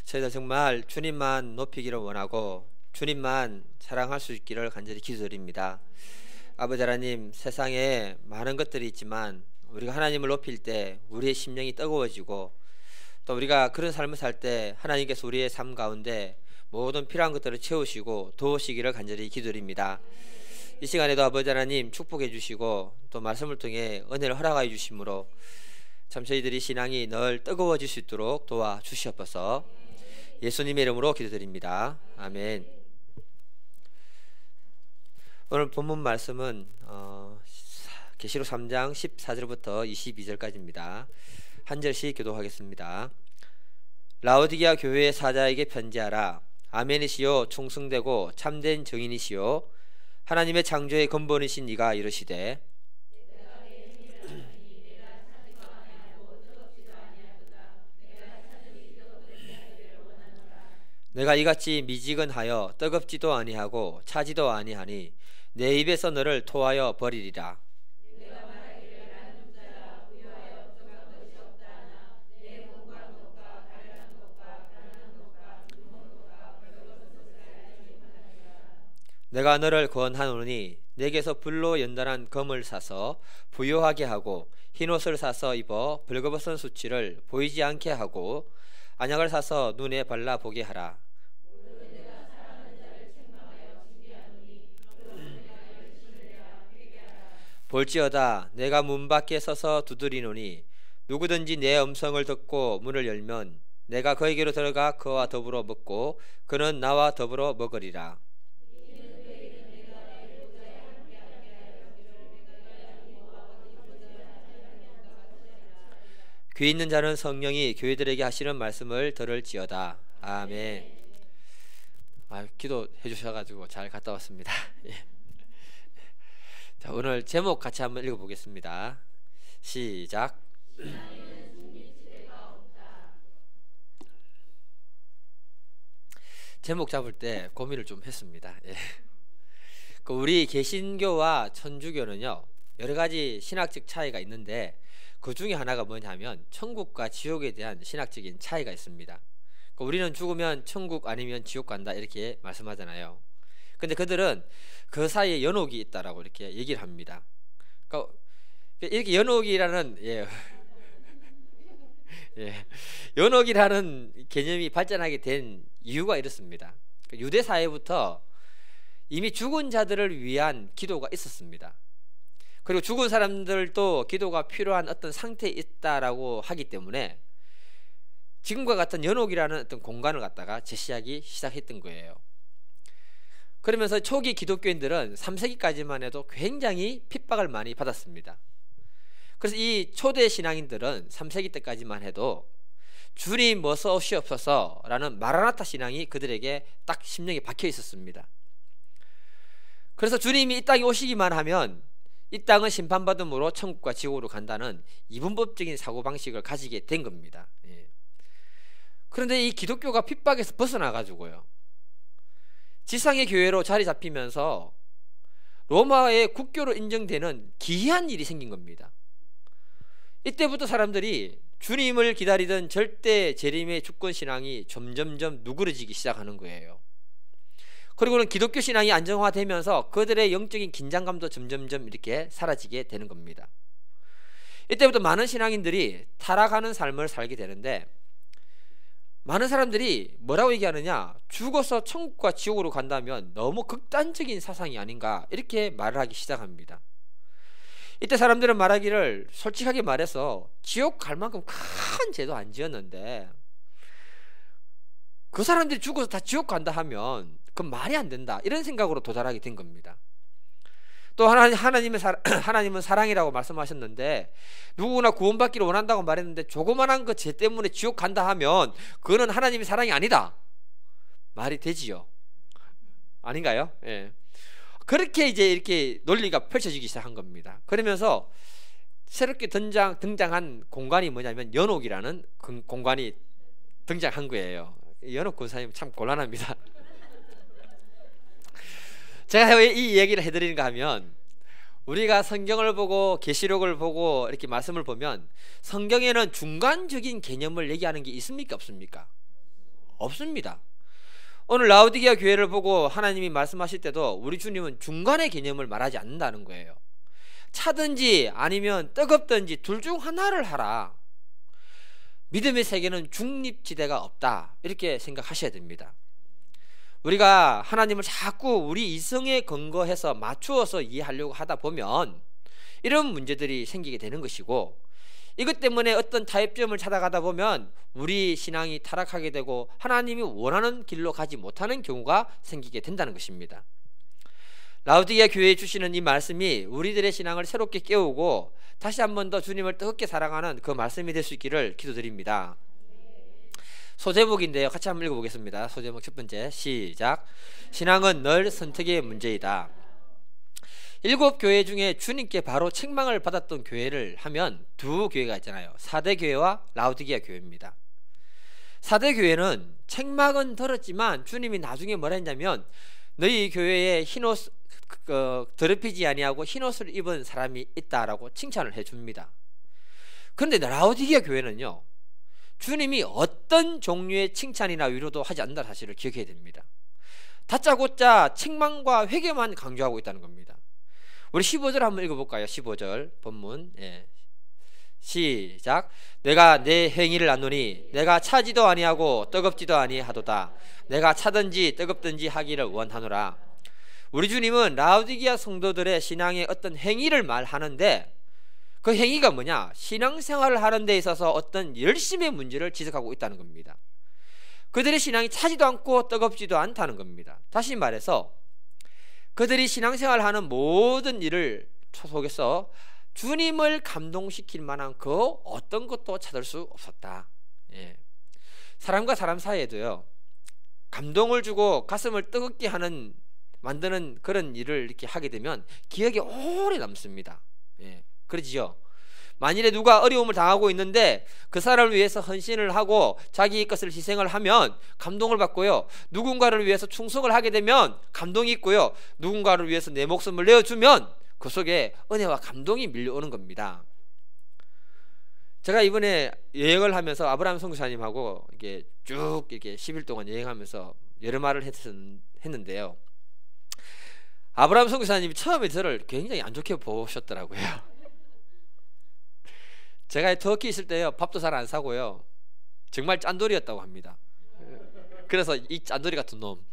저희들 정말 주님만 높이기를 원하고 주님만 사랑할 수 있기를 간절히 기도드립니다. 아버지 하나님, 세상에 많은 것들이 있지만 우리가 하나님을 높일 때 우리의 심령이 뜨거워지고 또 우리가 그런 삶을 살 때 하나님께서 우리의 삶 가운데 모든 필요한 것들을 채우시고 도우시기를 간절히 기도드립니다. 이 시간에도 아버지 하나님 축복해 주시고 또 말씀을 통해 은혜를 허락하여 주심으로 참 저희들이 신앙이 늘 뜨거워질 수 있도록 도와주시옵소서. 예수님의 이름으로 기도드립니다. 아멘. 오늘 본문 말씀은 계시록 3장 14절부터 22절까지입니다. 한 절씩 교독하겠습니다. 라오디게아 교회의 사자에게 편지하라. 아멘이시요 충성되고 참된 증인이시요 하나님의 창조의 근본이신 이가 이르시되 내가 이같이 미지근하여 뜨겁지도 아니하고 차지도 아니하니 내 입에서 너를 토하여 버리리라. 내가 너를 권하노니 내게서 불로 연단한 검을 사서 부요하게 하고 흰옷을 사서 입어 벌거벗은 수치를 보이지 않게 하고 안약을 사서 눈에 발라보게 하라. 볼지어다 내가 문 밖에 서서 두드리노니 누구든지 내 음성을 듣고 문을 열면 내가 그에게로 들어가 그와 더불어 먹고 그는 나와 더불어 먹으리라. 귀 있는 자는 성령이 교회들에게 하시는 말씀을 들을지어다. 아멘. 기도해 주셔가지고 잘 갔다 왔습니다. 자, 오늘 제목 같이 한번 읽어보겠습니다. 시작. 제목 잡을 때 고민을 좀 했습니다. 우리 개신교와 천주교는요 여러 가지 신학적 차이가 있는데 그 중에 하나가 뭐냐면 천국과 지옥에 대한 신학적인 차이가 있습니다. 우리는 죽으면 천국 아니면 지옥 간다 이렇게 말씀하잖아요. 근데 그들은 그 사이에 연옥이 있다라고 이렇게 얘기를 합니다. 그러니까 이렇게 연옥이라는 연옥이라는 개념이 발전하게 된 이유가 이렇습니다. 유대 사회부터 이미 죽은 자들을 위한 기도가 있었습니다. 그리고 죽은 사람들도 기도가 필요한 어떤 상태에 있다라고 하기 때문에 지금과 같은 연옥이라는 어떤 공간을 갖다가 제시하기 시작했던 거예요. 그러면서 초기 기독교인들은 3세기까지만 해도 굉장히 핍박을 많이 받았습니다. 그래서 이 초대 신앙인들은 3세기 때까지만 해도 주님 어서 오시옵소서 라는 마라나타 신앙이 그들에게 딱 심령에 박혀 있었습니다. 그래서 주님이 이 땅에 오시기만 하면 이 땅은 심판받음으로 천국과 지옥으로 간다는 이분법적인 사고방식을 가지게 된 겁니다. 그런데 이 기독교가 핍박에서 벗어나가지고요 지상의 교회로 자리 잡히면서 로마의 국교로 인정되는 기이한 일이 생긴 겁니다. 이때부터 사람들이 주님을 기다리던 절대 재림의 주권 신앙이 점점점 누그러지기 시작하는 거예요. 그리고는 기독교 신앙이 안정화되면서 그들의 영적인 긴장감도 점점점 이렇게 사라지게 되는 겁니다. 이때부터 많은 신앙인들이 타락하는 삶을 살게 되는데 많은 사람들이 뭐라고 얘기하느냐, 죽어서 천국과 지옥으로 간다면 너무 극단적인 사상이 아닌가 이렇게 말을 하기 시작합니다. 이때 사람들은 말하기를 솔직하게 말해서 지옥 갈 만큼 큰 죄도 안 지었는데 그 사람들이 죽어서 다 지옥 간다 하면 그건 말이 안 된다 이런 생각으로 도달하게 된 겁니다. 또 하나님은 사랑이라고 말씀하셨는데 누구나 구원받기를 원한다고 말했는데 조그만한 그 죄 때문에 지옥 간다 하면 그거는 하나님의 사랑이 아니다 말이 되지요. 아닌가요? 그렇게 이제 이렇게 논리가 펼쳐지기 시작한 겁니다. 그러면서 새롭게 등장한 공간이 뭐냐면 연옥이라는 공간이 등장한 거예요. 연옥 권사님 참 곤란합니다. 제가 왜 이 얘기를 해드리는가 하면 우리가 성경을 보고 계시록을 보고 이렇게 말씀을 보면 성경에는 중간적인 개념을 얘기하는 게 있습니까 없습니까? 없습니다. 오늘 라오디게아 교회를 보고 하나님이 말씀하실 때도 우리 주님은 중간의 개념을 말하지 않는다는 거예요. 차든지 아니면 뜨겁든지 둘 중 하나를 하라. 믿음의 세계는 중립지대가 없다, 이렇게 생각하셔야 됩니다. 우리가 하나님을 자꾸 우리 이성에 근거해서 맞추어서 이해하려고 하다 보면 이런 문제들이 생기게 되는 것이고, 이것 때문에 어떤 타협점을 찾아가다 보면 우리 신앙이 타락하게 되고 하나님이 원하는 길로 가지 못하는 경우가 생기게 된다는 것입니다. 라오디게아 교회에 주시는 이 말씀이 우리들의 신앙을 새롭게 깨우고 다시 한 번 더 주님을 뜨겁게 사랑하는 그 말씀이 될 수 있기를 기도드립니다. 소제목인데요, 같이 한번 읽어보겠습니다. 소제목 첫 번째, 시작. 신앙은 늘 선택의 문제이다. 7교회 중에 주님께 바로 책망을 받았던 교회를 하면 두 교회가 있잖아요. 사대교회와 라오디게아 교회입니다. 사대교회는 책망은 들었지만 주님이 나중에 뭐라 했냐면, 너희 교회에 흰옷 더럽히지 아니하고 흰옷을 입은 사람이 있다라고 칭찬을 해줍니다. 그런데 라오디게아 교회는요, 주님이 어떤 종류의 칭찬이나 위로도 하지 않는다는 사실을 기억해야 됩니다. 다짜고짜 책망과 회개만 강조하고 있다는 겁니다. 우리 15절 한번 읽어볼까요? 15절 본문, 시작. 내가 내 행위를 안노니 내가 차지도 아니하고 뜨겁지도 아니하도다. 내가 차든지 뜨겁든지 하기를 원하노라. 우리 주님은 라오디게아 성도들의 신앙의 어떤 행위를 말하는데, 그 행위가 뭐냐? 신앙생활을 하는 데 있어서 어떤 열심의 문제를 지적하고 있다는 겁니다. 그들의 신앙이 차지도 않고 뜨겁지도 않다는 겁니다. 다시 말해서 그들이 신앙생활을 하는 모든 일을 속에서 주님을 감동시킬 만한 그 어떤 것도 찾을 수 없었다. 사람과 사람 사이에도요, 감동을 주고 가슴을 뜨겁게 만드는 그런 일을 이렇게 하게 되면 기억에 오래 남습니다. 그러지요. 만일에 누가 어려움을 당하고 있는데 그 사람을 위해서 헌신을 하고 자기 것을 희생을 하면 감동을 받고요, 누군가를 위해서 충성을 하게 되면 감동이 있고요, 누군가를 위해서 내 목숨을 내어주면 그 속에 은혜와 감동이 밀려오는 겁니다. 제가 이번에 여행을 하면서 아브라함 선교사님하고 이게 쭉 이렇게 10일 동안 여행하면서 여러 말을 했는데요, 아브라함 선교사님이 처음에 저를 굉장히 안 좋게 보셨더라고요. 제가 터키 있을 때요, 밥도 잘 안 사고요, 정말 짠돌이였다고 합니다. 그래서 이 짠돌이 같은 놈,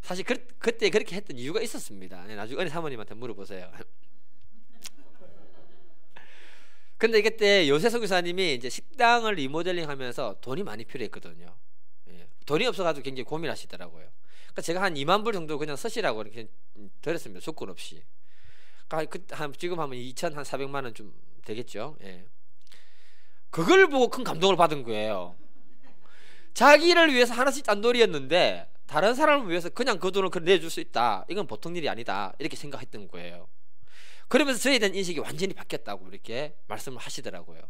사실 그때 그렇게 했던 이유가 있었습니다. 나중에 은혜 사모님한테 물어보세요. 근데 그때 요새 선교사님이 이제 식당을 리모델링 하면서 돈이 많이 필요했거든요. 돈이 없어가지고 굉장히 고민하시더라고요. 그러니까 제가 한 2만 불 정도 그냥 쓰시라고 이렇게 드렸습니다. 조건 없이. 그러니까 지금 하면 2,400만 원 좀 되겠죠. 그걸 보고 큰 감동을 받은 거예요. 자기를 위해서 하나씩 짠돌이였는데 다른 사람을 위해서 그냥 그 돈을 내줄 수 있다, 이건 보통 일이 아니다, 이렇게 생각했던 거예요. 그러면서 저에 대한 인식이 완전히 바뀌었다고 이렇게 말씀을 하시더라고요.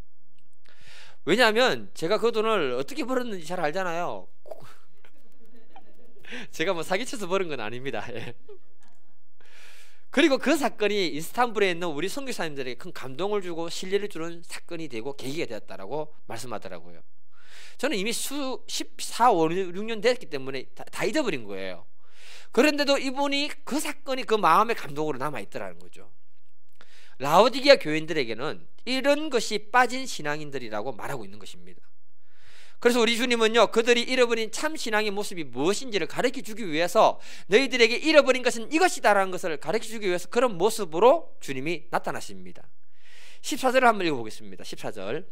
왜냐하면 제가 그 돈을 어떻게 벌었는지 잘 알잖아요. 제가 뭐 사기쳐서 버는 건 아닙니다. 그리고 그 사건이 이스탄불에 있는 우리 선교사님들에게 큰 감동을 주고 신뢰를 주는 사건이 되고 계기가 되었다라고 말씀하더라고요. 저는 이미 14, 5, 6년 됐기 때문에 다 잊어버린 거예요. 그런데도 이분이 그 사건이 그 마음의 감동으로 남아있더라는 거죠. 라오디게아 교인들에게는 이런 것이 빠진 신앙인들이라고 말하고 있는 것입니다. 그래서 우리 주님은요, 그들이 잃어버린 참 신앙의 모습이 무엇인지를 가르쳐주기 위해서 너희들에게 잃어버린 것은 이것이다라는 것을 가르쳐주기 위해서 그런 모습으로 주님이 나타나십니다. 14절을 한번 읽어보겠습니다. 14절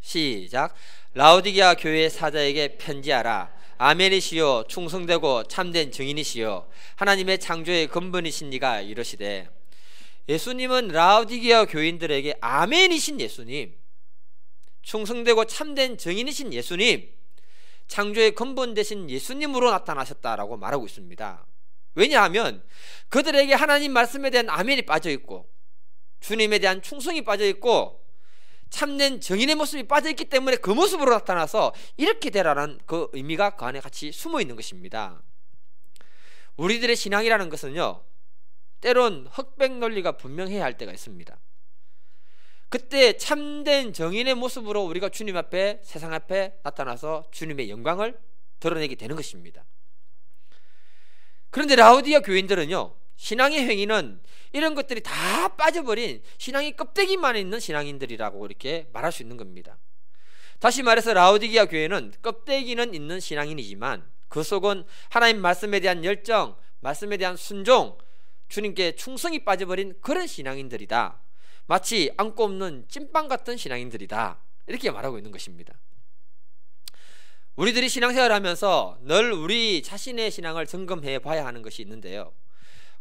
시작. 라오디게아 교회 사자에게 편지하라. 아멘이시요 충성되고 참된 증인이시요 하나님의 창조의 근본이신 이가 이러시되. 예수님은 라오디게아 교인들에게 아멘이신 예수님, 충성되고 참된 증인이신 예수님, 창조의 근본 되신 예수님으로 나타나셨다라고 말하고 있습니다. 왜냐하면 그들에게 하나님 말씀에 대한 아멘이 빠져있고 주님에 대한 충성이 빠져있고 참된 증인의 모습이 빠져있기 때문에 그 모습으로 나타나서 이렇게 되라는 그 의미가 그 안에 같이 숨어있는 것입니다. 우리들의 신앙이라는 것은요, 때론 흑백 논리가 분명해야 할 때가 있습니다. 그때 참된 정인의 모습으로 우리가 주님 앞에, 세상 앞에 나타나서 주님의 영광을 드러내게 되는 것입니다. 그런데 라오디게아 교인들은요, 신앙의 행위는 이런 것들이 다 빠져버린 신앙의 껍데기만 있는 신앙인들이라고 이렇게 말할 수 있는 겁니다. 다시 말해서 라오디게아 교회는 껍데기는 있는 신앙인이지만 그 속은 하나님 말씀에 대한 열정, 말씀에 대한 순종, 주님께 충성이 빠져버린 그런 신앙인들이다. 마치 안고 없는 찐빵 같은 신앙인들이다. 이렇게 말하고 있는 것입니다. 우리들이 신앙생활을 하면서 늘 우리 자신의 신앙을 점검해 봐야 하는 것이 있는데요,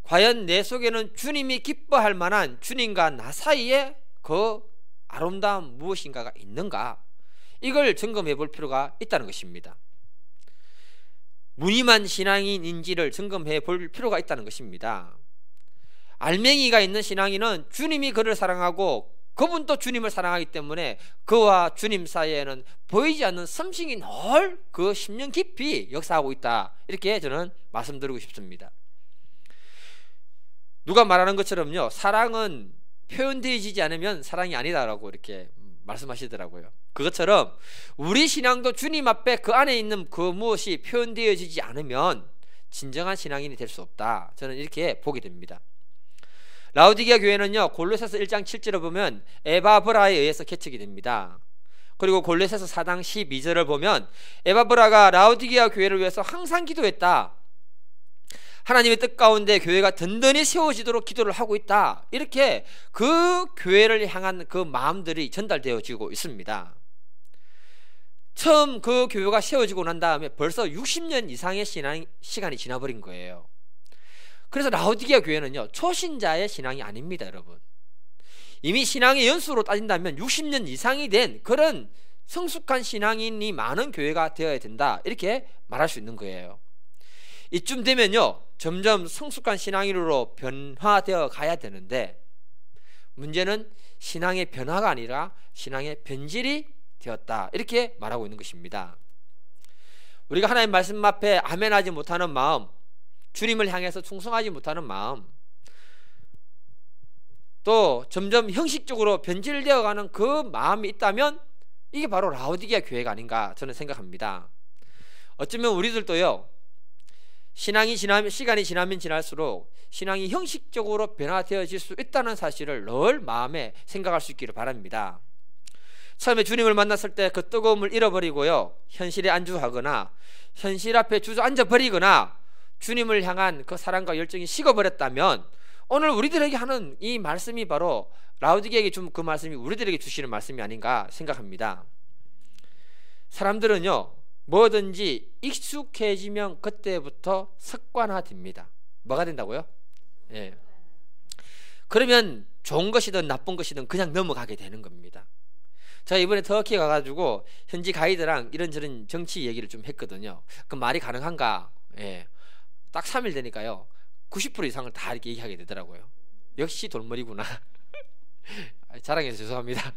과연 내 속에는 주님이 기뻐할 만한 주님과 나 사이에 그 아름다운 무엇인가가 있는가, 이걸 점검해 볼 필요가 있다는 것입니다. 무늬만 신앙인인지를 점검해 볼 필요가 있다는 것입니다. 알맹이가 있는 신앙인은 주님이 그를 사랑하고 그분도 주님을 사랑하기 때문에 그와 주님 사이에는 보이지 않는 섬싱이 늘 그 10년 깊이 역사하고 있다. 이렇게 저는 말씀드리고 싶습니다. 누가 말하는 것처럼요, 사랑은 표현되어지지 않으면 사랑이 아니다라고 이렇게 말씀하시더라고요. 그것처럼 우리 신앙도 주님 앞에 그 안에 있는 그 무엇이 표현되어지지 않으면 진정한 신앙인이 될 수 없다. 저는 이렇게 보게 됩니다. 라오디게아 교회는요, 골로새서 1장 7절을 보면 에바브라에 의해서 개척이 됩니다. 그리고 골로새서 4장 12절을 보면 에바브라가 라오디게아 교회를 위해서 항상 기도했다. 하나님의 뜻 가운데 교회가 든든히 세워지도록 기도를 하고 있다. 이렇게 그 교회를 향한 그 마음들이 전달되어지고 있습니다. 처음 그 교회가 세워지고 난 다음에 벌써 60년 이상의 시간이 지나버린 거예요. 그래서 라오디게아 교회는요, 초신자의 신앙이 아닙니다, 여러분. 이미 신앙의 연수로 따진다면 60년 이상이 된 그런 성숙한 신앙인이 많은 교회가 되어야 된다. 이렇게 말할 수 있는 거예요. 이쯤 되면요, 점점 성숙한 신앙인으로 변화되어 가야 되는데, 문제는 신앙의 변화가 아니라 신앙의 변질이 되었다. 이렇게 말하고 있는 것입니다. 우리가 하나님 말씀 앞에 아멘하지 못하는 마음, 주님을 향해서 충성하지 못하는 마음, 또 점점 형식적으로 변질되어 가는 그 마음이 있다면 이게 바로 라오디게아 교회가 아닌가 저는 생각합니다. 어쩌면 우리들도요, 시간이 지나면 지날수록 신앙이 형식적으로 변화되어질 수 있다는 사실을 늘 마음에 생각할 수 있기를 바랍니다. 처음에 주님을 만났을 때 그 뜨거움을 잃어버리고요, 현실에 안주하거나 현실 앞에 주저앉아 버리거나 주님을 향한 그 사랑과 열정이 식어버렸다면 오늘 우리들에게 하는 이 말씀이 바로 라오디게아에게 준 그 말씀이 우리들에게 주시는 말씀이 아닌가 생각합니다. 사람들은요, 뭐든지 익숙해지면 그때부터 습관화됩니다. 뭐가 된다고요? 예. 그러면 좋은 것이든 나쁜 것이든 그냥 넘어가게 되는 겁니다. 제가 이번에 터키 가가지고 현지 가이드랑 이런저런 정치 얘기를 좀 했거든요. 그 말이 가능한가? 예. 딱 3일 되니까요, 90% 이상을 다 이렇게 얘기하게 되더라고요. 역시 돌머리구나. 자랑해서 죄송합니다.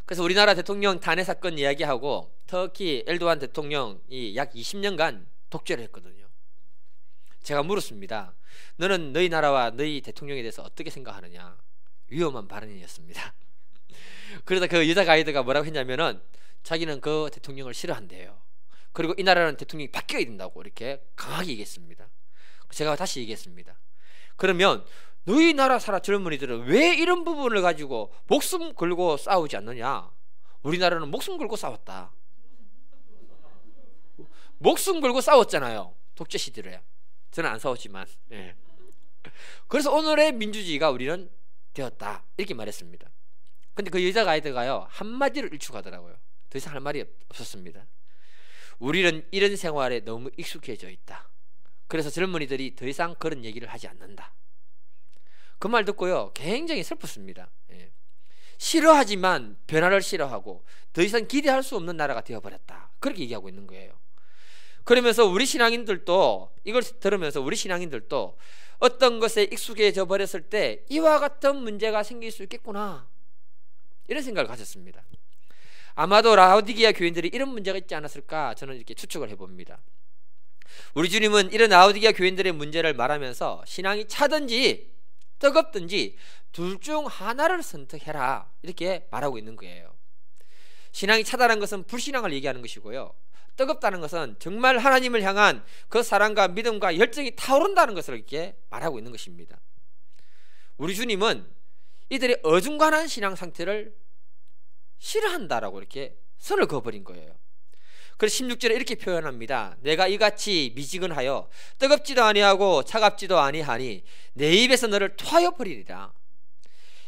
그래서 우리나라 대통령 탄핵 사건 이야기하고 터키 엘도안 대통령이 약 20년간 독재를 했거든요. 제가 물었습니다. 너는 너희 나라와 너희 대통령에 대해서 어떻게 생각하느냐? 위험한 발언이었습니다. 그러다 그 여자 가이드가 뭐라고 했냐면은 자기는 그 대통령을 싫어한대요. 그리고 이 나라는 대통령이 바뀌어야 된다고 이렇게 강하게 얘기했습니다. 제가 다시 얘기했습니다. 그러면 너희 나라 젊은이들은 왜 이런 부분을 가지고 목숨 걸고 싸우지 않느냐? 우리나라는 목숨 걸고 싸웠다. 목숨 걸고 싸웠잖아요, 독재 시절에. 저는 안 싸웠지만. 예. 그래서 오늘의 민주주의가 우리는 되었다, 이렇게 말했습니다. 근데 그 여자 가이드가요, 한마디를 일축하더라고요. 더 이상 할 말이 없었습니다. 우리는 이런 생활에 너무 익숙해져 있다. 그래서 젊은이들이 더 이상 그런 얘기를 하지 않는다. 그 말 듣고요, 굉장히 슬펐습니다. 예. 싫어하지만 변화를 싫어하고 더 이상 기대할 수 없는 나라가 되어버렸다, 그렇게 얘기하고 있는 거예요. 그러면서 우리 신앙인들도, 이걸 들으면서 우리 신앙인들도 어떤 것에 익숙해져 버렸을 때 이와 같은 문제가 생길 수 있겠구나, 이런 생각을 가졌습니다. 아마도 라오디게아 교인들이 이런 문제가 있지 않았을까 저는 이렇게 추측을 해봅니다. 우리 주님은 이런 라오디게아 교인들의 문제를 말하면서 신앙이 차든지 뜨겁든지 둘 중 하나를 선택해라, 이렇게 말하고 있는 거예요. 신앙이 차다란 것은 불신앙을 얘기하는 것이고요, 뜨겁다는 것은 정말 하나님을 향한 그 사랑과 믿음과 열정이 타오른다는 것을 이렇게 말하고 있는 것입니다. 우리 주님은 이들의 어중간한 신앙 상태를 싫어한다라고 이렇게 선을 그어버린 거예요. 그래서 16절에 이렇게 표현합니다. 내가 이같이 미지근하여 뜨겁지도 아니하고 차갑지도 아니하니 내 입에서 너를 토하여 버리리라.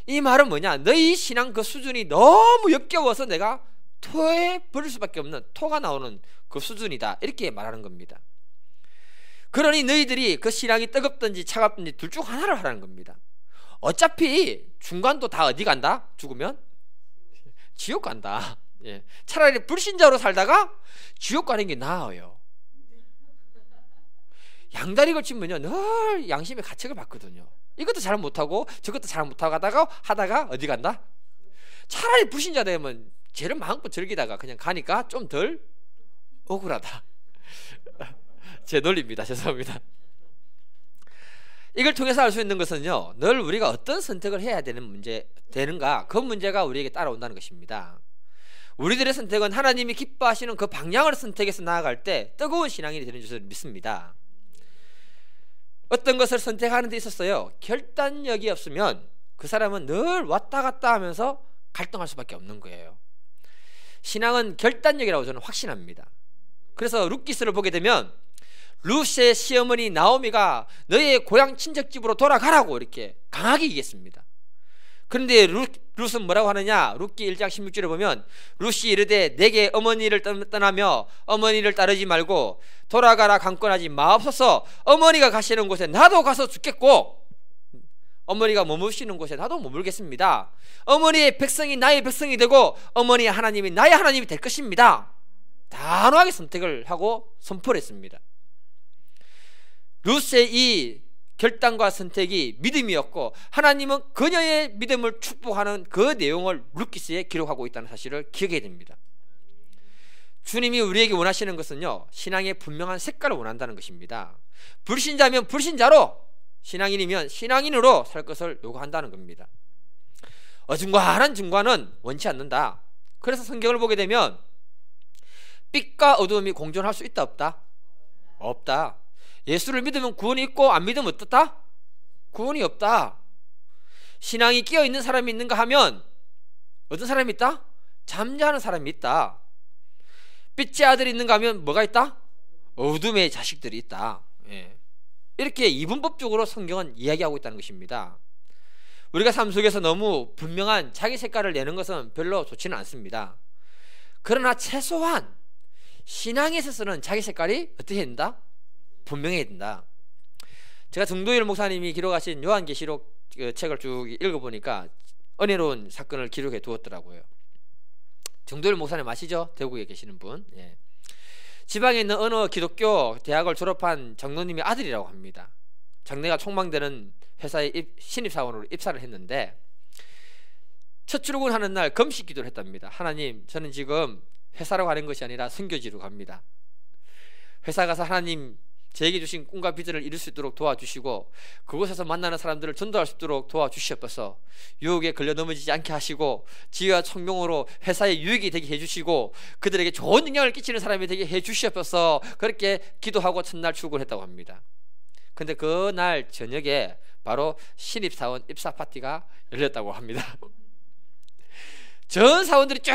이 말은 뭐냐, 너희 신앙 그 수준이 너무 역겨워서 내가 토해 버릴 수밖에 없는, 토가 나오는 그 수준이다, 이렇게 말하는 겁니다. 그러니 너희들이 그 신앙이 뜨겁든지 차갑든지 둘 중 하나를 하라는 겁니다. 어차피 중간도 다 어디 간다? 죽으면 지옥 간다. 예. 차라리 불신자로 살다가 지옥 가는 게 나아요. 양다리 걸치면요 늘 양심의 가책을 받거든요. 이것도 잘 못하고 저것도 잘 못하고 하다가 어디 간다? 차라리 불신자 되면 죄를 마음껏 즐기다가 그냥 가니까 좀 덜 억울하다. 제 논리입니다. 죄송합니다. 이걸 통해서 알 수 있는 것은요, 늘 우리가 어떤 선택을 해야 되는가, 그 문제가 우리에게 따라온다는 것입니다. 우리들의 선택은 하나님이 기뻐하시는 그 방향을 선택해서 나아갈 때 뜨거운 신앙이 되는 줄을 믿습니다. 어떤 것을 선택하는 데 있었어요, 결단력이 없으면 그 사람은 늘 왔다 갔다 하면서 갈등할 수밖에 없는 거예요. 신앙은 결단력이라고 저는 확신합니다. 그래서 룻기스를 보게 되면 룻의 시어머니 나오미가 너의 고향 친척집으로 돌아가라고 이렇게 강하게 얘기했습니다. 그런데 룻은 뭐라고 하느냐, 룻기 1장 16절에 보면 룻이 이르되 내게 어머니를 떠나며 어머니를 따르지 말고 돌아가라 강권하지 마옵소서. 어머니가 가시는 곳에 나도 가서 죽겠고 어머니가 머무시는 곳에 나도 머물겠습니다. 어머니의 백성이 나의 백성이 되고 어머니의 하나님이 나의 하나님이 될 것입니다. 단호하게 선택을 하고 선포를 했습니다. 룻의 이 결단과 선택이 믿음이었고 하나님은 그녀의 믿음을 축복하는 그 내용을 룻기스에 기록하고 있다는 사실을 기억해야 됩니다. 주님이 우리에게 원하시는 것은요, 신앙의 분명한 색깔을 원한다는 것입니다. 불신자면 불신자로, 신앙인이면 신앙인으로 살 것을 요구한다는 겁니다. 어중간한 중간은 원치 않는다. 그래서 성경을 보게 되면 빛과 어두움이 공존할 수 있다 없다? 없다. 예수를 믿으면 구원이 있고 안 믿으면 어떻다? 구원이 없다. 신앙이 끼어있는 사람이 있는가 하면 어떤 사람이 있다? 잠자는 사람이 있다. 빛의 아들이 있는가 하면 뭐가 있다? 어둠의 자식들이 있다. 예. 이렇게 이분법적으로 성경은 이야기하고 있다는 것입니다. 우리가 삶 속에서 너무 분명한 자기 색깔을 내는 것은 별로 좋지는 않습니다. 그러나 최소한 신앙에 있어서는 자기 색깔이 어떻게 해야 된다? 분명해야 된다. 제가 정도일 목사님이 기록하신 요한계시록 책을 쭉 읽어보니까 은혜로운 사건을 기록해 두었더라고요. 정도일 목사님 아시죠? 대구에 계시는 분. 예. 지방에 있는 어느 기독교 대학을 졸업한 장로님의 아들이라고 합니다. 장래가 촉망되는 회사에 신입사원으로 입사를 했는데 첫 출근하는 날 금식 기도를 했답니다. 하나님, 저는 지금 회사로 가는 것이 아니라 선교지로 갑니다. 회사 가서 하나님 저에게 주신 꿈과 비전을 이룰 수 있도록 도와주시고 그곳에서 만나는 사람들을 전도할 수 있도록 도와주시옵소서. 유혹에 걸려 넘어지지 않게 하시고 지혜와 총명으로 회사에 유익이 되게 해주시고 그들에게 좋은 영향을 끼치는 사람이 되게 해주시옵소서. 그렇게 기도하고 첫날 출근했다고 합니다. 근데 그날 저녁에 바로 신입사원 입사 파티가 열렸다고 합니다. 전 사원들이 쭉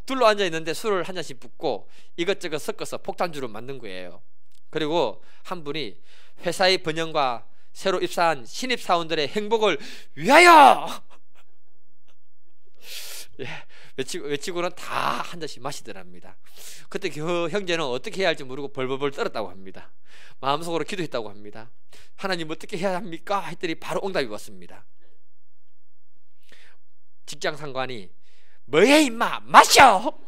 둘러 앉아 있는데 술을 한 잔씩 붓고 이것저것 섞어서 폭탄주를 만든 거예요. 그리고 한 분이 회사의 번영과 새로 입사한 신입사원들의 행복을 위하여 외치고는 다 한 잔씩 마시더랍니다. 그때 그 형제는 어떻게 해야 할지 모르고 벌벌벌 떨었다고 합니다. 마음속으로 기도했다고 합니다. 하나님 어떻게 해야 합니까? 했더니 바로 응답이 왔습니다. 직장 상관이 뭐해 임마 마셔!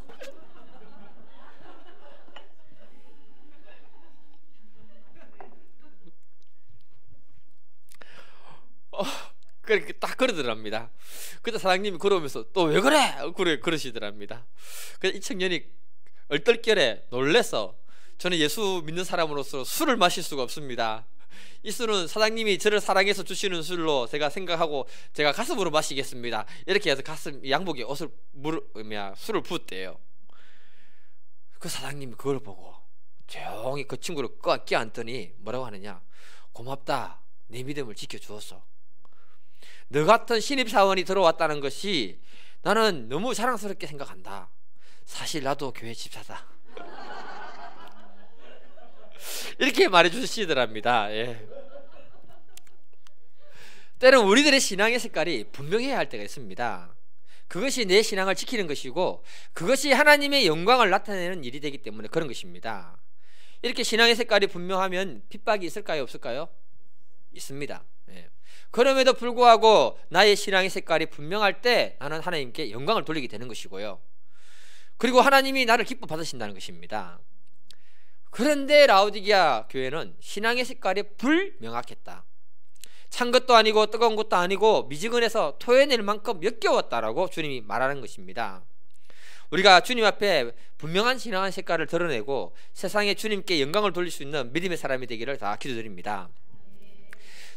그렇게 딱 그러더랍니다. 그때 사장님이 걸어오면서 또 왜 그래? 그러시더랍니다. 그래서 이 청년이 얼떨결에 놀래서 저는 예수 믿는 사람으로서 술을 마실 수가 없습니다. 이 술은 사장님이 저를 사랑해서 주시는 술로 제가 생각하고 제가 가슴으로 마시겠습니다. 이렇게 해서 가슴 양복에 술을 부었대요. 그 사장님이 그걸 보고 조용히 그 친구를 껴안더니 뭐라고 하느냐, 고맙다, 내 믿음을 지켜주었어. 너 같은 신입사원이 들어왔다는 것이 나는 너무 자랑스럽게 생각한다. 사실 나도 교회 집사다. 이렇게 말해주시더랍니다. 예. 때는 우리들의 신앙의 색깔이 분명해야 할 때가 있습니다. 그것이 내 신앙을 지키는 것이고 그것이 하나님의 영광을 나타내는 일이 되기 때문에 그런 것입니다. 이렇게 신앙의 색깔이 분명하면 핍박이 있을까요, 없을까요? 있습니다. 예. 그럼에도 불구하고 나의 신앙의 색깔이 분명할 때 나는 하나님께 영광을 돌리게 되는 것이고요, 그리고 하나님이 나를 기뻐 받으신다는 것입니다. 그런데 라오디게아 교회는 신앙의 색깔이 불명확했다. 찬 것도 아니고 뜨거운 것도 아니고 미지근해서 토해낼 만큼 역겨웠다라고 주님이 말하는 것입니다. 우리가 주님 앞에 분명한 신앙의 색깔을 드러내고 세상에 주님께 영광을 돌릴 수 있는 믿음의 사람이 되기를 다 기도드립니다.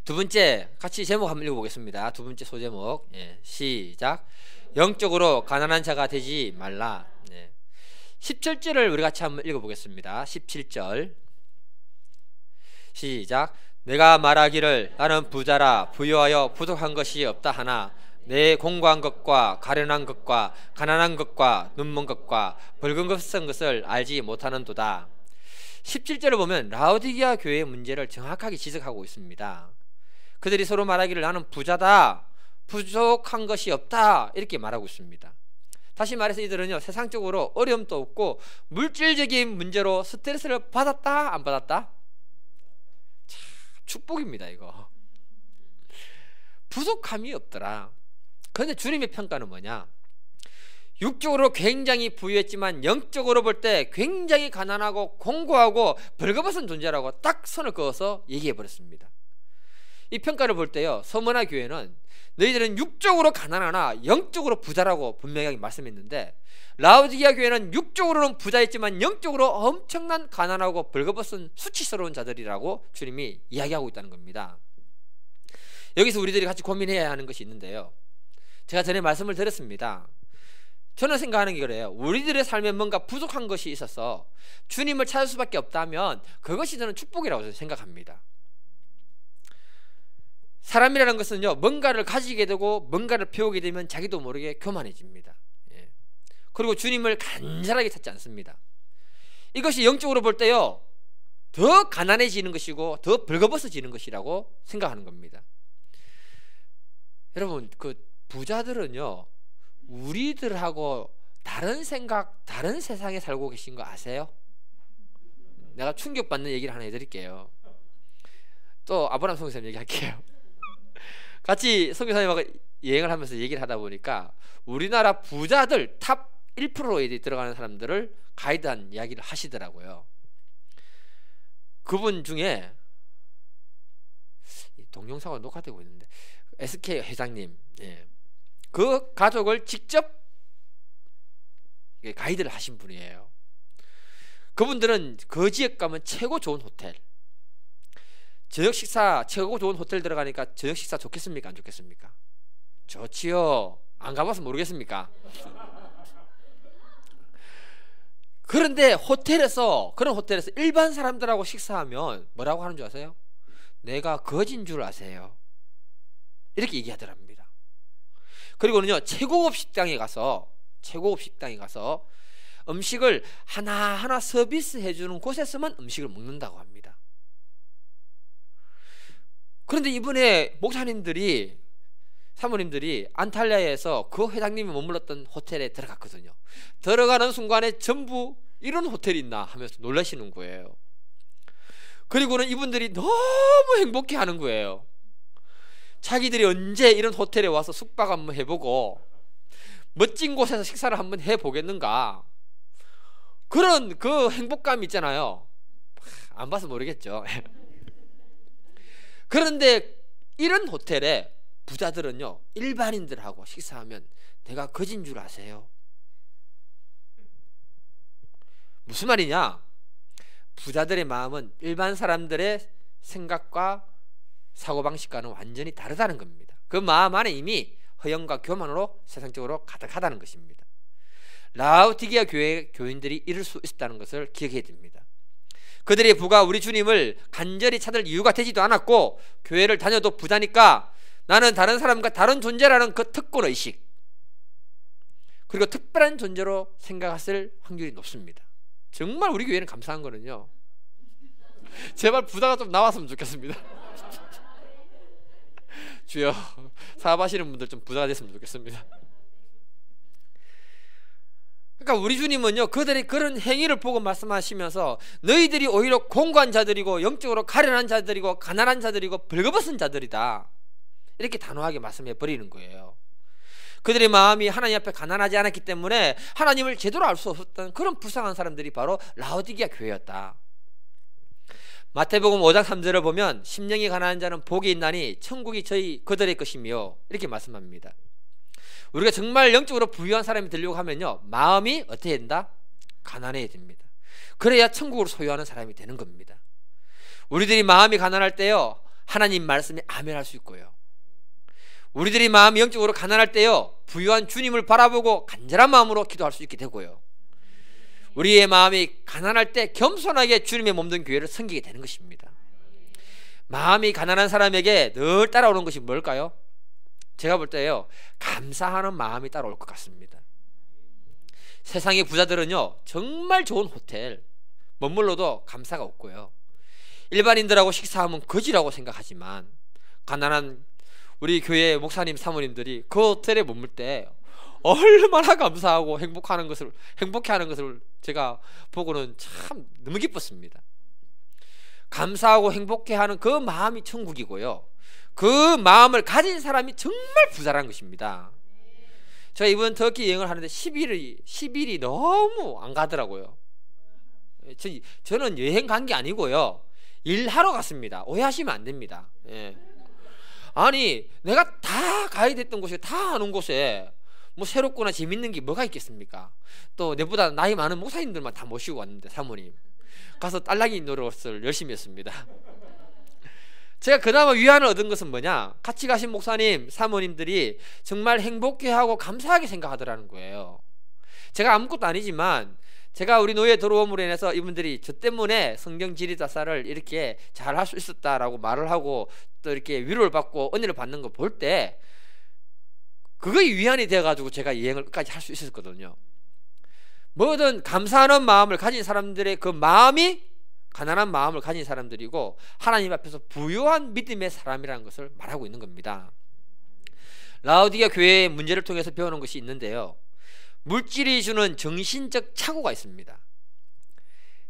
두 번째, 같이 제목 한번 읽어보겠습니다. 두 번째 소제목, 시작. 영적으로 가난한 자가 되지 말라. 17절을 우리 같이 한번 읽어보겠습니다. 17절 시작. 내가 말하기를 나는 부자라 부유하여 부족한 것이 없다 하나 내 공고한 것과 가련한 것과 가난한 것과 눈먼 것과 붉은 것 쓴 것을 알지 못하는도다. 17절을 보면 라오디게아 교회의 문제를 정확하게 지적하고 있습니다. 그들이 서로 말하기를 나는 부자다, 부족한 것이 없다, 이렇게 말하고 있습니다. 다시 말해서 이들은요, 세상적으로 어려움도 없고 물질적인 문제로 스트레스를 받았다, 안 받았다? 참 축복입니다. 이거 부족함이 없더라. 그런데 주님의 평가는 뭐냐, 육적으로 굉장히 부유했지만 영적으로 볼 때 굉장히 가난하고 공고하고 벌거벗은 존재라고 딱 선을 그어서 얘기해 버렸습니다. 이 평가를 볼 때요, 서머나 교회는 너희들은 육적으로 가난하나 영적으로 부자라고 분명하게 말씀했는데, 라오디게아 교회는 육적으로는 부자였지만 영적으로 엄청난 가난하고 벌거벗은 수치스러운 자들이라고 주님이 이야기하고 있다는 겁니다. 여기서 우리들이 같이 고민해야 하는 것이 있는데요, 제가 전에 말씀을 드렸습니다. 저는 생각하는 게 그래요. 우리들의 삶에 뭔가 부족한 것이 있어서 주님을 찾을 수밖에 없다면 그것이 저는 축복이라고 생각합니다. 사람이라는 것은요, 뭔가를 가지게 되고 뭔가를 배우게 되면 자기도 모르게 교만해집니다. 그리고 주님을 간절하게 찾지 않습니다. 이것이 영적으로 볼 때요, 더 가난해지는 것이고 더 벌거벗어지는 것이라고 생각하는 겁니다. 여러분, 그 부자들은요, 우리들하고 다른 생각, 다른 세상에 살고 계신 거 아세요? 내가 충격받는 얘기를 하나 해드릴게요. 또 아브라함 선교사님 얘기할게요. 같이 선교사님하고 여행을 하면서 얘기를 하다 보니까 우리나라 부자들 탑 1%에 들어가는 사람들을 가이드한 이야기를 하시더라고요. 그분 중에 동영상으로 녹화되고 있는데 SK 회장님, 그 가족을 직접 가이드를 하신 분이에요. 그분들은 그 지역 가면 최고 좋은 호텔, 저녁 식사 최고 좋은 호텔 들어가니까 저녁 식사 좋겠습니까, 안 좋겠습니까? 좋지요. 안 가봐서 모르겠습니까? 그런데 그런 호텔에서 일반 사람들하고 식사하면 뭐라고 하는 줄 아세요? 내가 거진 줄 아세요, 이렇게 얘기하더랍니다. 그리고는요, 최고급 식당에 가서 음식을 하나하나 서비스해 주는 곳에서만 음식을 먹는다고 합니다. 그런데 이번에 목사님들이, 사모님들이 안탈리아에서 그 회장님이 머물렀던 호텔에 들어갔거든요. 들어가는 순간에 전부 이런 호텔이 있나 하면서 놀라시는 거예요. 그리고는 이분들이 너무 행복해 하는 거예요. 자기들이 언제 이런 호텔에 와서 숙박 한번 해보고 멋진 곳에서 식사를 한번 해보겠는가, 그런 그 행복감 있잖아요. 안 봐서 모르겠죠. 그런데 이런 호텔에 부자들은요, 일반인들하고 식사하면 내가 거진 줄 아세요? 무슨 말이냐, 부자들의 마음은 일반 사람들의 생각과 사고방식과는 완전히 다르다는 겁니다. 그 마음 안에 이미 허영과 교만으로 세상적으로 가득하다는 것입니다. 라오디게아 교회 교인들이 이럴 수 있었다는 것을 기억해야 됩니다. 그들의 부가 우리 주님을 간절히 찾을 이유가 되지도 않았고, 교회를 다녀도 부자니까 나는 다른 사람과 다른 존재라는 그 특권의식, 그리고 특별한 존재로 생각했을 확률이 높습니다. 정말 우리 교회는 감사한 거는요, 제발 부자가 좀 나왔으면 좋겠습니다. 주여, 사업하시는 분들 좀 부자가 됐으면 좋겠습니다. 그러니까 우리 주님은요, 그들의 그런 행위를 보고 말씀하시면서 너희들이 오히려 공고한 자들이고 영적으로 가련한 자들이고 가난한 자들이고 벌거벗은 자들이다, 이렇게 단호하게 말씀해 버리는 거예요. 그들의 마음이 하나님 앞에 가난하지 않았기 때문에 하나님을 제대로 알 수 없었던 그런 불쌍한 사람들이 바로 라오디게아 교회였다. 마태복음 5장 3절을 보면 심령이 가난한 자는 복이 있나니 천국이 그들의 것이며, 이렇게 말씀합니다. 우리가 정말 영적으로 부유한 사람이 되려고 하면요, 마음이 어떻게 해야 된다? 가난해야 됩니다. 그래야 천국을 소유하는 사람이 되는 겁니다. 우리들이 마음이 가난할 때요, 하나님 말씀에 아멘할 수 있고요, 우리들이 마음이 영적으로 가난할 때요, 부유한 주님을 바라보고 간절한 마음으로 기도할 수 있게 되고요, 우리의 마음이 가난할 때 겸손하게 주님의 몸된 교회를 섬기게 되는 것입니다. 마음이 가난한 사람에게 늘 따라오는 것이 뭘까요? 제가 볼 때요, 감사하는 마음이 따라올 것 같습니다. 세상의 부자들은요, 정말 좋은 호텔 머물러도 감사가 없고요, 일반인들하고 식사하면 거지라고 생각하지만, 가난한 우리 교회 목사님 사모님들이 그 호텔에 머물 때 얼마나 감사하고 행복해하는 것을 제가 보고는 참 너무 기뻤습니다. 감사하고 행복해하는 그 마음이 천국이고요, 그 마음을 가진 사람이 정말 부자라는 것입니다. 제가 이번 터키 여행을 하는데 10일이 너무 안 가더라고요. 저는 여행 간 게 아니고요, 일하러 갔습니다. 오해하시면 안 됩니다. 예. 아니, 내가 다 가야 됐던 곳에, 다 아는 곳에 뭐 새롭거나 재밌는 게 뭐가 있겠습니까? 또 내보다 나이 많은 목사님들만 다 모시고 왔는데, 사모님 가서 딸랑이 노릇을 열심히 했습니다. 제가 그나마 위안을 얻은 것은 뭐냐, 같이 가신 목사님 사모님들이 정말 행복해하고 감사하게 생각하더라는 거예요. 제가 아무것도 아니지만 제가 우리 노예 들어옴으로 인해서 이분들이 저 때문에 성경 지리자사를 이렇게 잘 할 수 있었다라고 말을 하고 또 이렇게 위로를 받고 은혜를 받는 거 볼 때 그거에 위안이 돼가지고 제가 여행을 끝까지 할 수 있었거든요. 뭐든 감사하는 마음을 가진 사람들의 그 마음이 가난한 마음을 가진 사람들이고, 하나님 앞에서 부유한 믿음의 사람이라는 것을 말하고 있는 겁니다. 라오디게아 교회의 문제를 통해서 배우는 것이 있는데요, 물질이 주는 정신적 착오가 있습니다.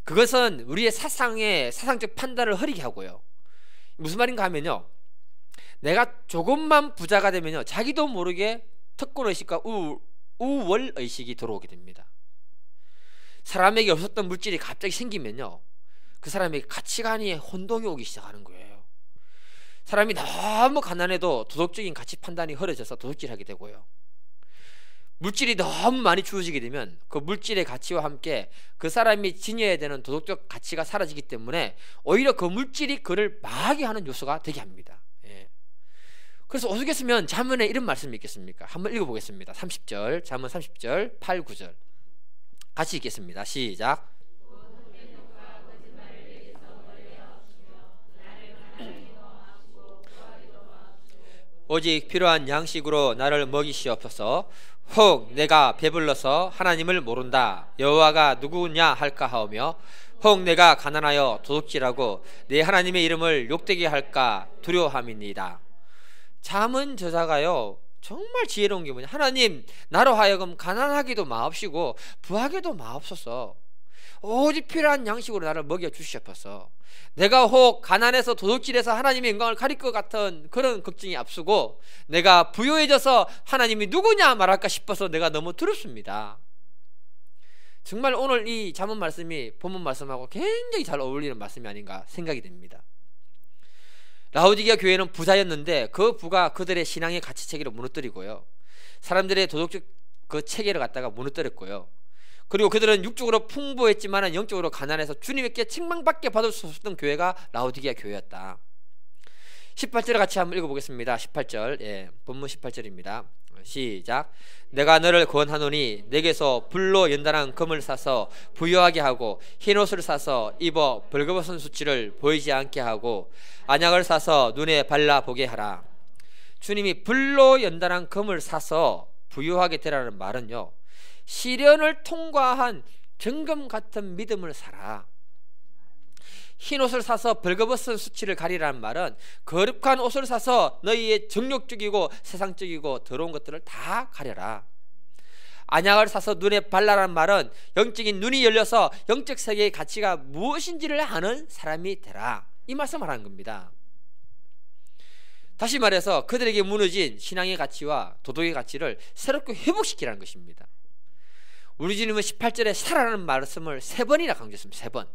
그것은 우리의 사상적 판단을 흐리게 하고요, 무슨 말인가 하면요, 내가 조금만 부자가 되면요, 자기도 모르게 특권의식과 우월의식이 들어오게 됩니다. 사람에게 없었던 물질이 갑자기 생기면요, 그 사람에게 가치관이 혼동이 오기 시작하는 거예요. 사람이 너무 가난해도 도덕적인 가치 판단이 흐려져서 도둑질하게 되고요, 물질이 너무 많이 주어지게 되면 그 물질의 가치와 함께 그 사람이 지녀야 되는 도덕적 가치가 사라지기 때문에 오히려 그 물질이 그를 망하게 하는 요소가 되게 합니다. 예. 그래서 오죽했으면 잠언에 이런 말씀이 있겠습니까? 한번 읽어보겠습니다. 30절, 잠언 30절 8, 9절 같이 읽겠습니다. 시작. 오직 필요한 양식으로 나를 먹이시옵소서. 혹 내가 배불러서 하나님을 모른다, 여호와가 누구냐 할까 하오며, 혹 내가 가난하여 도둑질하고 내 하나님의 이름을 욕되게 할까 두려워함이니이다. 잠언 저자가요, 정말 지혜로운 게 뭐냐, 하나님 나로 하여금 가난하기도 마옵시고 부하게도 마옵소서. 오직 필요한 양식으로 나를 먹여 주시옵소서. 내가 혹 가난해서 도둑질해서 하나님의 영광을 가릴 것 같은 그런 걱정이 앞서고, 내가 부유해져서 하나님이 누구냐 말할까 싶어서 내가 너무 두렵습니다. 정말 오늘 이 잠언 말씀이 본문 말씀하고 굉장히 잘 어울리는 말씀이 아닌가 생각이 됩니다. 라오디게아 교회는 부자였는데 그 부가 그들의 신앙의 가치 체계를 무너뜨리고요, 사람들의 도덕적 그 체계를 갖다가 무너뜨렸고요, 그리고 그들은 육적으로 풍부했지만 영적으로 가난해서 주님께 책망밖에 받을 수 없었던 교회가 라오디게아 교회였다. 18절을 같이 한번 읽어보겠습니다. 18절, 본문 18절입니다. 시작. 내가 너를 권하노니 내게서 불로 연단한 금을 사서 부유하게 하고 흰옷을 사서 입어 벌거벗은 수치를 보이지 않게 하고 안약을 사서 눈에 발라보게 하라. 주님이 불로 연단한 금을 사서 부유하게 되라는 말은요, 시련을 통과한 정금 같은 믿음을 사라. 흰옷을 사서 벌거벗은 수치를 가리라는 말은 거룩한 옷을 사서 너희의 정욕적이고 세상적이고 더러운 것들을 다 가려라. 안약을 사서 눈에 발라라는 말은 영적인 눈이 열려서 영적 세계의 가치가 무엇인지를 아는 사람이 되라, 이 말씀을 하는 겁니다. 다시 말해서 그들에게 무너진 신앙의 가치와 도덕의 가치를 새롭게 회복시키라는 것입니다. 우리 주님은 18절에 사라는 말씀을 3번이나 강조했습니다. 3번.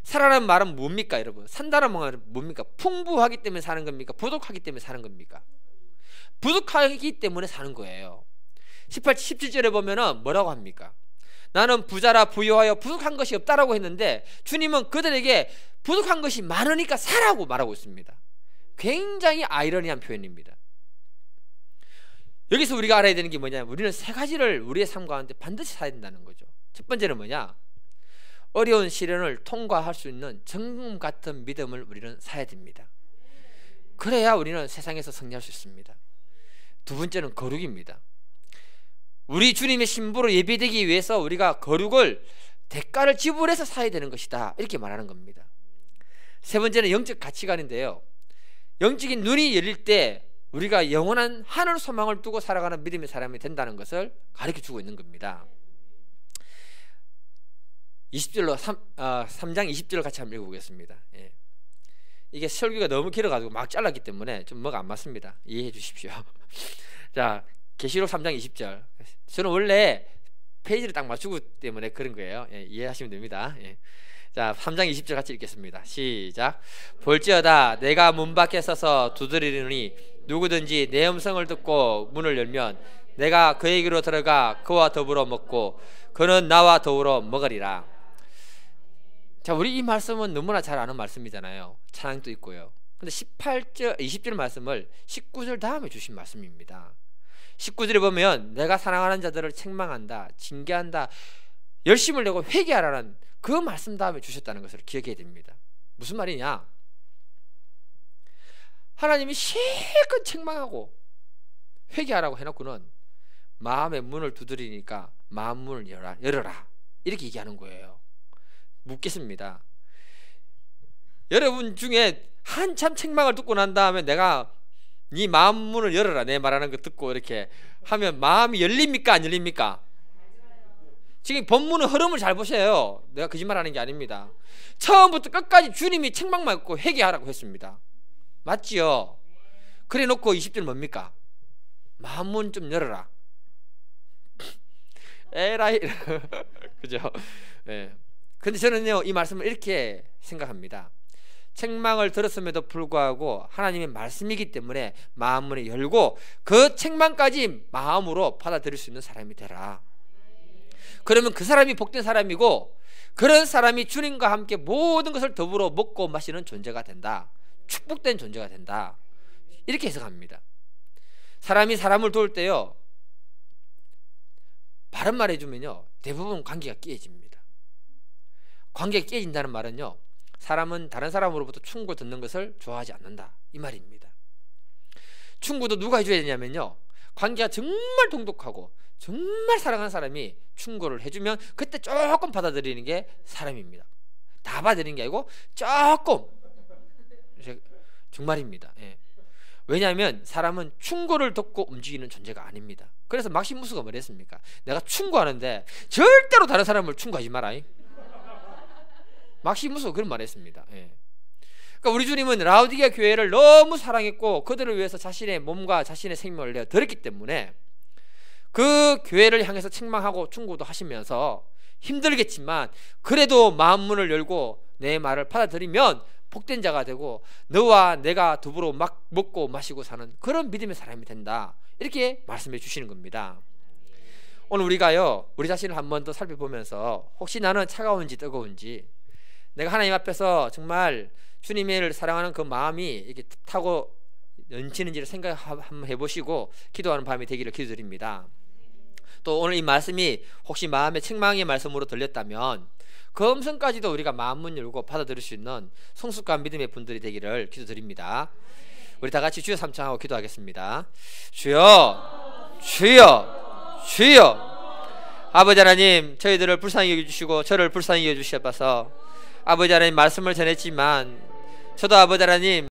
사라는 말은 뭡니까 여러분? 산다는 말은 뭡니까? 풍부하기 때문에 사는 겁니까? 부족하기 때문에 사는 겁니까? 부족하기 때문에 사는 거예요. 17절에 보면은 뭐라고 합니까? 나는 부자라 부유하여 부족한 것이 없다라고 했는데 주님은 그들에게 부족한 것이 많으니까 사라고 말하고 있습니다. 굉장히 아이러니한 표현입니다. 여기서 우리가 알아야 되는 게 뭐냐면 우리는 3가지를 우리의 삶 가운데 반드시 사야 된다는 거죠. 첫 번째는 뭐냐? 어려운 시련을 통과할 수 있는 정금 같은 믿음을 우리는 사야 됩니다. 그래야 우리는 세상에서 승리할 수 있습니다. 두 번째는 거룩입니다. 우리 주님의 신부로 예배되기 위해서 우리가 거룩을 대가를 지불해서 사야 되는 것이다, 이렇게 말하는 겁니다. 세 번째는 영적 가치관인데요, 영적인 눈이 열릴 때 우리가 영원한 하늘 소망을 두고 살아가는 믿음의 사람이 된다는 것을 가르쳐주고 있는 겁니다. 20절로 3장 20절을 같이 한번 읽어보겠습니다. 이게 설교가 너무 길어가지고 막 잘랐기 때문에 좀 뭐가 안 맞습니다. 이해해 주십시오. 자, 계시록 3장 20절. 저는 원래 페이지를 딱 맞추고 때문에 그런 거예요. 이해하시면 됩니다. 자, 3장 20절 같이 읽겠습니다. 시작. 볼지어다 내가 문 밖에 서서 두드리노니 누구든지 내 음성을 듣고 문을 열면 내가 그에게로 들어가 그와 더불어 먹고 그는 나와 더불어 먹으리라. 자, 우리 이 말씀은 너무나 잘 아는 말씀이잖아요. 찬양도 있고요. 근데 18절, 20절 말씀을 19절 다음에 주신 말씀입니다. 19절에 보면 내가 사랑하는 자들을 책망한다, 징계한다, 열심을 내고 회개하라는 그 말씀 다음에 주셨다는 것을 기억해야 됩니다. 무슨 말이냐? 하나님이 실컷 책망하고 회개하라고 해놓고는 마음의 문을 두드리니까 마음 문을 열어라, 이렇게 얘기하는 거예요. 묻겠습니다. 여러분 중에 한참 책망을 듣고 난 다음에 내가 네 마음 문을 열어라, 내 말하는 거 듣고 이렇게 하면 마음이 열립니까, 안 열립니까? 지금 본문의 흐름을 잘 보세요. 내가 거짓말하는 게 아닙니다. 처음부터 끝까지 주님이 책망만 했고 회개하라고 했습니다. 맞지요? 그래 놓고 20절 뭡니까? 마음 문 좀 열어라. 에라이. 그죠? 예. 근데 저는요, 이 말씀을 이렇게 생각합니다. 책망을 들었음에도 불구하고 하나님의 말씀이기 때문에 마음문을 열고 그 책망까지 마음으로 받아들일 수 있는 사람이 되라. 그러면 그 사람이 복된 사람이고 그런 사람이 주님과 함께 모든 것을 더불어 먹고 마시는 존재가 된다. 축복된 존재가 된다. 이렇게 해석합니다. 사람이 사람을 도울 때요, 바른 말 해주면요 대부분 관계가 깨집니다. 관계가 깨진다는 말은요, 사람은 다른 사람으로부터 충고 듣는 것을 좋아하지 않는다, 이 말입니다. 충고도 누가 해줘야 되냐면요, 관계가 정말 돈독하고 정말 사랑하는 사람이 충고를 해주면 그때 조금 받아들이는 게 사람입니다. 다 받아들이는 게 아니고 조금. 정말입니다. 왜냐하면 사람은 충고를 듣고 움직이는 존재가 아닙니다. 그래서 막시무스가 뭐랬습니까? 내가 충고하는데 절대로 다른 사람을 충고하지 마라. 막시무스가 그런 말 했습니다. 그러니까 우리 주님은 라오디게아 교회를 너무 사랑했고 그들을 위해서 자신의 몸과 자신의 생명을 내어 드렸기 때문에 그 교회를 향해서 책망하고 충고도 하시면서 힘들겠지만 그래도 마음 문을 열고 내 말을 받아들이면 복된 자가 되고 너와 내가 더불어 막 먹고 마시고 사는 그런 믿음의 사람이 된다, 이렇게 말씀해 주시는 겁니다. 오늘 우리가요, 우리 자신을 한 번 더 살펴보면서 혹시 나는 차가운지 뜨거운지, 내가 하나님 앞에서 정말 주님을 사랑하는 그 마음이 이렇게 타고 넘치는지를 생각 한번 해보시고 기도하는 밤이 되기를 기도드립니다. 또 오늘 이 말씀이 혹시 마음의 책망의 말씀으로 들렸다면 그 음성까지도 우리가 마음문 열고 받아들일 수 있는 성숙한 믿음의 분들이 되기를 기도드립니다. 우리 다 같이 주여 삼창하고 기도하겠습니다. 주여, 주여, 주여. 아버지 하나님, 저희들을 불쌍히 여겨주시고 저를 불쌍히 여겨주셔서 아버지 하나님 말씀을 전했지만 저도 아버지 하나님